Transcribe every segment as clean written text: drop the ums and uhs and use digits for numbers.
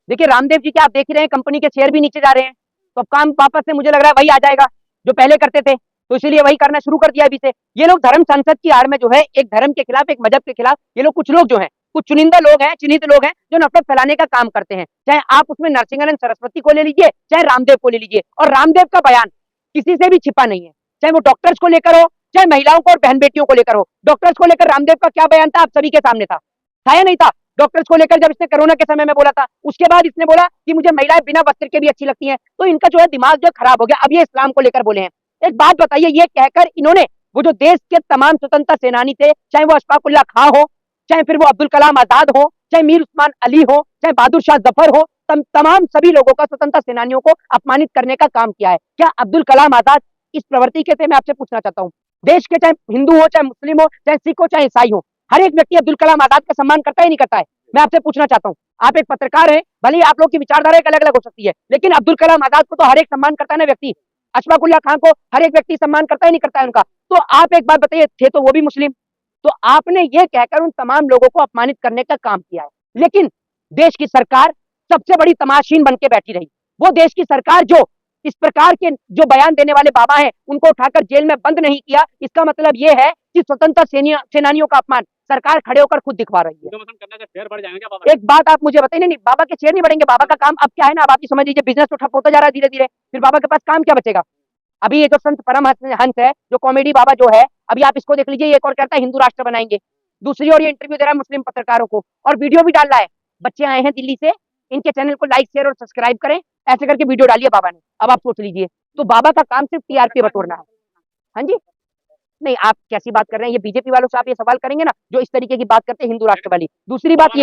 देखिए रामदेव जी के आप देख ही रहे हैं, कंपनी के शेयर भी नीचे जा रहे हैं, तो अब काम वापस से मुझे लग रहा है वही आ जाएगा जो पहले करते थे, तो इसीलिए वही करना शुरू कर दिया अभी से। ये लोग धर्म संसद की आड़ में जो है एक धर्म के खिलाफ, एक मजहब के खिलाफ, ये लोग कुछ लोग जो है, कुछ चुनिंदा लोग हैं, चिन्हित लोग हैं जो नफरत फैलाने का काम करते हैं। चाहे आप उसमें नरसिंहानंद सरस्वती को ले लीजिए, चाहे रामदेव को ले लीजिए, और रामदेव का बयान किसी से भी छिपा नहीं है, चाहे वो डॉक्टर्स को लेकर हो, चाहे महिलाओं को और बहन बेटियों को लेकर हो। डॉक्टर्स को लेकर रामदेव का क्या बयान था, आप सभी के सामने था या नहीं था? डॉक्टर्स को लेकर जब इसने कोरोना के समय में बोला था, उसके बाद इसने बोला कि मुझे महिलाएं बिना वस्त्र के भी अच्छी लगती हैं। तो इनका जो है दिमाग जो खराब हो गया। अब ये इस्लाम को लेकर बोले हैं। एक बात बताइए, ये कहकर इन्होंने वो जो देश के तमाम स्वतंत्रता सेनानी थे, चाहे वो अशफाकुल्ला खां हो, चाहे फिर वो अब्दुल कलाम आजाद हो, चाहे मीर उस्मान अली हो, चाहे बहादुर शाह जफर हो, तमाम सभी लोगों का, स्वतंत्रता सेनानियों को अपमानित करने का काम किया है। क्या अब्दुल कलाम आजाद इस प्रवृत्ति के थे? मैं आपसे पूछना चाहता हूँ। देश के चाहे हिंदू हो, चाहे मुस्लिम हो, चाहे सिख हो, चाहे ईसाई हो, हर एक व्यक्ति अब्दुल कलाम आजाद का सम्मान करता है नहीं करता है? मैं आपसे पूछना चाहता हूँ, आप एक पत्रकार हैं, भले ही आप लोग की विचारधारा एक अलग अलग हो सकती है, लेकिन अब्दुल कलाम आजाद को तो हर एक सम्मान करता है ना व्यक्ति। अशफाकुल्ला खां को हर एक व्यक्ति सम्मान करता है नहीं करता है उनका? तो आप एक बात बताइए, थे तो वो भी मुस्लिम, तो आपने ये कहकर उन तमाम लोगों को अपमानित करने का काम किया है। लेकिन देश की सरकार सबसे बड़ी तमाशीन बन के बैठी रही। वो देश की सरकार जो इस प्रकार के जो बयान देने वाले बाबा हैं उनको उठाकर जेल में बंद नहीं किया, इसका मतलब ये है कि स्वतंत्रता सेनानियों का अपमान सरकार खड़े होकर खुद दिखवा रही है। करने से शेयर बढ़ जाएंगे बाबा? एक बात आप मुझे बताइए, नहीं बाबा के शेयर नहीं बढ़ेंगे, बाबा का काम अब क्या है ना, अब आप समझ लीजिए बिजनेस तो ठप होता जा रहा है धीरे धीरे, फिर बाबा के पास काम क्या बचेगा? अभी ये जो संत परमहंस है, जो कॉमेडी बाबा जो है, अभी आप इसको देख लीजिए, एक और कहता है हिंदू राष्ट्र बनाएंगे, दूसरी ओर ये इंटरव्यू दे रहा है मुस्लिम पत्रकारों को और वीडियो भी डाल रहा है। बच्चे आए हैं दिल्ली से, इनके चैनल को लाइक शेयर और सब्सक्राइब करें, ऐसे करके वीडियो डालिए बाबा ने। अब आप सोच लीजिए, तो बाबा का काम सिर्फ टीआरपी बटोरना है। हाँ जी, नहीं आप कैसी बात कर रहे हैं? ये बीजेपी वालों से आप ये सवाल करेंगे ना जो इस तरीके की बात करते हैं हिंदू राष्ट्र वाली। दूसरी बात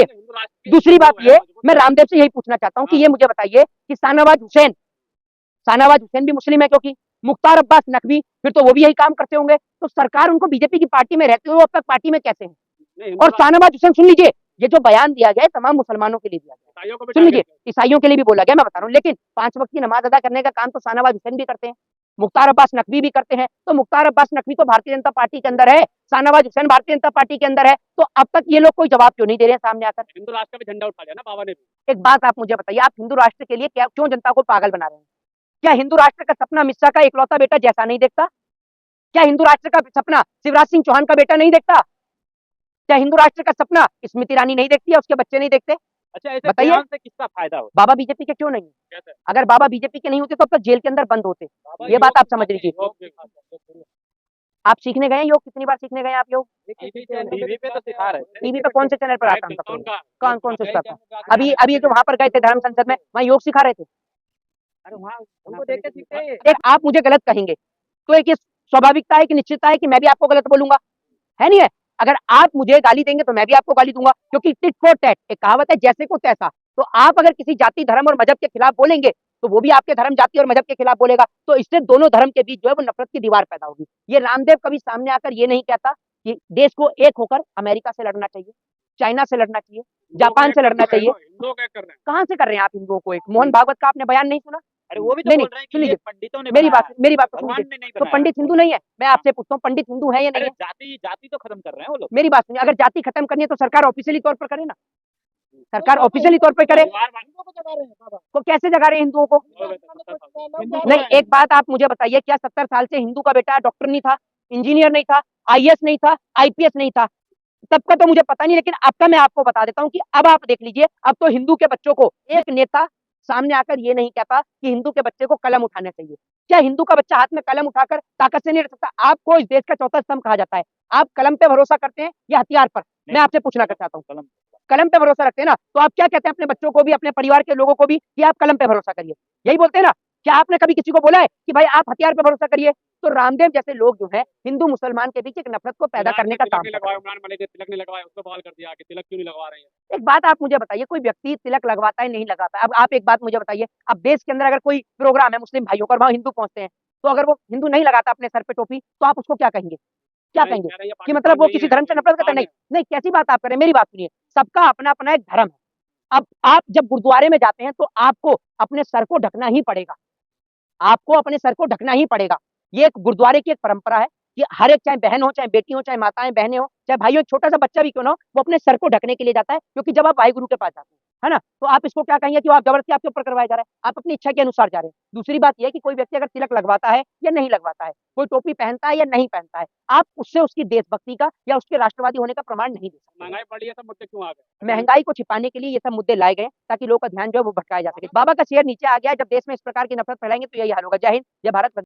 ये मैं रामदेव से यही पूछना चाहता हूँ कि ये मुझे बताइए कि शाहनवाज हुसैन भी मुस्लिम है, क्योंकि मुख्तार अब्बास नकवी, फिर तो वो भी यही काम करते होंगे। तो सरकार उनको बीजेपी की पार्टी में रहते हुए अब तक पार्टी में कैसे है? और शाहनवाज हुसैन, सुन लीजिए, ये जो बयान दिया गया है तमाम मुसलमानों के लिए दिया गया है, सुन लीजिए, ईसाइयों के लिए भी बोला गया, मैं बता रहा हूँ। लेकिन 5 वक्त की नमाज अदा करने का काम तो शाहनवाज हुसैन भी करते हैं, मुख्तार अब्बास नकवी भी करते हैं। तो मुख्तार अब्बास नकवी तो भारतीय जनता पार्टी के अंदर है, शाहनवाज हुसैन भारतीय जनता पार्टी के अंदर है, तो अब तक ये लोग कोई जवाब क्यों नहीं दे रहे हैं सामने आकर? हिंदू राष्ट्र का भी झंडा उठा लिया ना बाबा ने। एक बात आप मुझे बताइए, आप हिंदू राष्ट्र के लिए क्या क्यों जनता को पागल बना रहे हैं? क्या हिंदू राष्ट्र का सपना मिश्रा का इकलौता बेटा जैसा नहीं देखता? क्या हिंदू राष्ट्र का सपना शिवराज सिंह चौहान का बेटा नहीं देखता? क्या हिंदू राष्ट्र का सपना स्मृति ईरानी नहीं देखती है, उसके बच्चे नहीं देखते? अच्छा, ऐसे बताइए से किसका फायदा हो? बाबा बीजेपी के क्यों नहीं है? अगर बाबा बीजेपी के नहीं होते तो अब तक जेल के अंदर बंद होते। ये बात आप समझ लीजिए। आप सीखने गए योग? कितनी बार सीखने गए आप योग? टीवी पे तो सिखा रहे थे। टीवी पे कौन से चैनल पर आता है? कौन कौन से उसका? अभी जो वहां पर गए थे धर्म संसद में, वहाँ योग सिखा रहे थे। अरे वहाँ उनको देख के सीखते हैं। एक आप मुझे गलत कहेंगे तो एक स्वाभाविकता है कि निश्चितता है कि मैं भी आपको गलत बोलूंगा, है नहीं है? अगर आप मुझे गाली देंगे तो मैं भी आपको गाली दूंगा, क्योंकि टिट फॉर टैट, एक कहावत है, जैसे को तैसा। तो आप अगर किसी जाति धर्म और मजहब के खिलाफ बोलेंगे तो वो भी आपके धर्म जाति और मजहब के खिलाफ बोलेगा, तो इससे दोनों धर्म के बीच जो है वो नफरत की दीवार पैदा होगी। ये रामदेव कभी सामने आकर ये नहीं कहता कि देश को एक होकर अमेरिका से लड़ना चाहिए, चाइना से लड़ना चाहिए, जापान से लड़ना चाहिए। कहाँ से कर रहे हैं आप हिंदुओं को एक? मोहन भागवत का आपने बयान नहीं सुना? अरे वो भी तो बोल रहे हैं कि ये पंडितों ने मेरी बात तो सुनिए। तो पंडित हिंदू नहीं है? मैं आपसे पूछता हूँ, पंडित हिंदू है या नहीं है? जाति तो खत्म कर रहे हैं वो लोग। मेरी बात सुनिए, अगर जाति खत्म करनी है तो सरकार ऑफिशियली तौर पर करे ना, सरकार ऑफिशियली तौर पर करे। तो कैसे जगा रहे हैं हिंदुओं को? नहीं, एक बात आप मुझे बताइए, क्या 70 साल से हिंदू का बेटा डॉक्टर नहीं था, इंजीनियर नहीं था, आईएएस नहीं था, आईपीएस नहीं था? तब का तो मुझे पता नहीं, लेकिन अब का मैं आपको बता देता हूँ कि अब आप देख लीजिए, अब तो हिंदू के बच्चों को एक नेता सामने आकर ये नहीं कहता कि हिंदू के बच्चे को कलम उठाना चाहिए। क्या हिंदू का बच्चा हाथ में कलम उठाकर ताकत से नहीं रह सकता? आपको इस देश का चौथा स्तंभ कहा जाता है, आप कलम पे भरोसा करते हैं या हथियार पर? मैं आपसे पूछना चाहता हूँ, कलम पे भरोसा रखते हैं ना, तो आप क्या कहते हैं अपने बच्चों को भी, अपने परिवार के लोगों को भी कि आप कलम पे भरोसा करिए, यही बोलते हैं ना? क्या आपने कभी किसी को बोला है कि भाई आप हथियार पे भरोसा करिए? तो रामदेव जैसे लोग जो है हिंदू मुसलमान के बीच एक नफरत को पैदा करने का काम करते हैं। तिलक नहीं लगवाया, उसको बवाल कर दिया कि तिलक क्यों नहीं लगवा रहे हैं। एक बात आप मुझे बताइए, कोई व्यक्ति तिलक लगवाता है नहीं लगाता है? अब आप एक बात मुझे बताइए, अब देश के अंदर अगर कोई प्रोग्राम है मुस्लिम भाइयों का और वहां हिंदू पहुंचते हैं, तो अगर वो हिंदू नहीं लगाता अपने सर पे टोपी, तो आप उसको क्या कहेंगे? क्या कहेंगे कि मतलब वो किसी धर्म से नफरत करता है? नहीं नहीं, कैसी बात आप करें, मेरी बात सुनिए, सबका अपना अपना एक धर्म है। अब आप जब गुरुद्वारे में जाते हैं तो आपको अपने सर को ढकना ही पड़ेगा, आपको अपने सर को ढकना ही पड़ेगा। ये एक गुरुद्वारे की एक परंपरा है कि हर एक, चाहे बहन हो, चाहे बेटी हो, चाहे माताएं बहनें हो, चाहे भाई हो, छोटा सा बच्चा भी क्यों ना हो, वो अपने सर को ढकने के लिए जाता है, क्योंकि जब आप वाहिगुरु के पास जाते हैं, है ना? तो आप इसको क्या कहेंगे कि वो आप जबरदस्ती आपके ऊपर करवाया जा रहा है, आप अपनी इच्छा के अनुसार जा रहे हैं। दूसरी बात ये है कि कोई व्यक्ति अगर तिलक लगवाता है या नहीं लगवाता है, कोई टोपी पहनता है या नहीं पहनता है, आप उससे उसकी देशभक्ति का या उसके राष्ट्रवादी होने का प्रमाण नहीं दे सकते। महंगाई बढ़ी है, सब मुद्दे क्यों आ गए? महंगाई को छिपाने के लिए ये सब मुद्दे लाए गए ताकि लोगों का ध्यान जो है वो भटकाया जा सके। बाबा का शेयर नीचे आ गया है, जब देश में इस प्रकार की नफरत फैलाएंगे तो यही हाल होगा। जय हिंद, जय भारत।